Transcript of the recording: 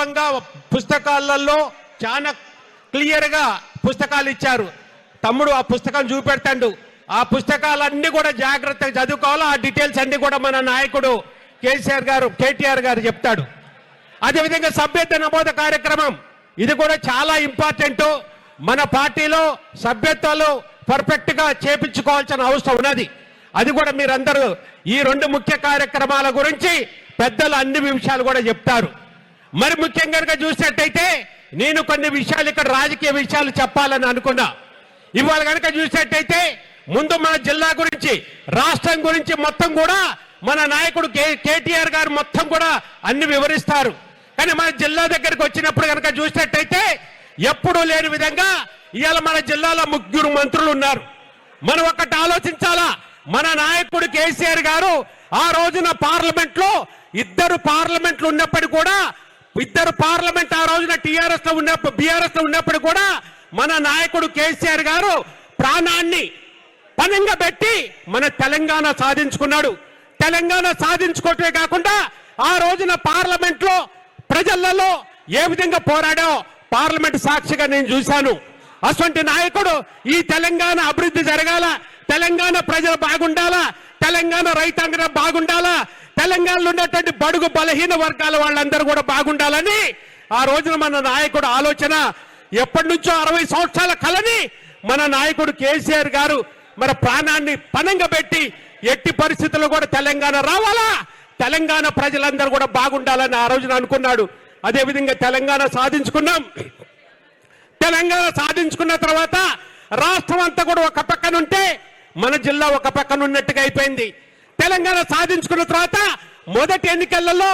వాస్తవంగా పుస్తకాలలో చాలా క్లియర్గా పుస్తకాలు ఇచ్చారు. తమ్ముడు ఆ పుస్తకం చూపెడతాడు. ఆ పుస్తకాలన్నీ కూడా జాగ్రత్తగా చదువుకోవాలి. ఆ డీటెయిల్స్ అన్ని కూడా మన నాయకుడు కేటీఆర్ గారు చెప్తాడు. అదేవిధంగా సభ్యత్వ నమోదు కార్యక్రమం, ఇది కూడా చాలా ఇంపార్టెంట్. మన పార్టీలో సభ్యత్వాలు పర్ఫెక్ట్ గా చేపించుకోవాల్సిన అవసరం ఉన్నది. అది కూడా మీరందరూ ఈ రెండు ముఖ్య కార్యక్రమాల గురించి పెద్దలు అన్ని విషయాలు కూడా చెప్తారు. మరి ముఖ్యంగా చూసినట్టయితే నేను కొన్ని విషయాలు ఇక్కడ రాజకీయ విషయాలు చెప్పాలని అనుకున్నా. ఇవాళ కనుక చూసినట్టయితే ముందు మన జిల్లా గురించి, రాష్ట్రం గురించి మొత్తం కూడా మన నాయకుడు కేటీఆర్ గారు మొత్తం కూడా అన్ని వివరిస్తారు. కానీ మన జిల్లా దగ్గరికి వచ్చినప్పుడు కనుక చూసినట్టయితే ఎప్పుడూ లేని విధంగా ఇవాళ మన జిల్లాలో 3 మంత్రులు ఉన్నారు. మనం ఒక్కటి ఆలోచించాలా, మన నాయకుడు కేసీఆర్ గారు ఆ రోజున పార్లమెంట్ లో 2 పార్లమెంట్లు ఉన్నప్పటికీ కూడా, 2 పార్లమెంట్ ఆ రోజున బీఆర్ఎస్ లో ఉన్నప్పుడు కూడా మన నాయకుడు కేసీఆర్ గారు ప్రాణాన్ని పణంగా పెట్టి మన తెలంగాణ సాధించుకున్నాడు. తెలంగాణ సాధించుకోవటమే కాకుండా ఆ రోజున పార్లమెంట్ లో ప్రజలలో ఏ విధంగా పోరాడో పార్లమెంట్ సాక్షిగా నేను చూశాను. అటువంటి నాయకుడు ఈ తెలంగాణ అభివృద్ధి జరగాల, తెలంగాణ ప్రజలు బాగుండాలా, తెలంగాణ రైతాంగం బాగుండాలా, తెలంగాణలో ఉన్నటువంటి బడుగు బలహీన వర్గాల వాళ్ళందరూ కూడా బాగుండాలని ఆ రోజున మన నాయకుడు ఆలోచన, ఎప్పటి నుంచో 60 సంవత్సరాల కలని మన నాయకుడు కేసీఆర్ గారు మన ప్రాణాన్ని పణంగా పెట్టి ఎట్టి పరిస్థితుల్లో కూడా తెలంగాణ రావాలా, తెలంగాణ ప్రజలందరూ కూడా బాగుండాలని ఆ రోజున అనుకున్నాడు. అదేవిధంగా తెలంగాణ సాధించుకున్నాం. తెలంగాణ సాధించుకున్న తర్వాత రాష్ట్రం అంతా కూడా ఒక పక్కన ఉంటే మన జిల్లా ఒక పక్కన ఉన్నట్టుగా అయిపోయింది. తెలంగాణ సాధించుకున్న తర్వాత మొదటి ఎన్నికలలో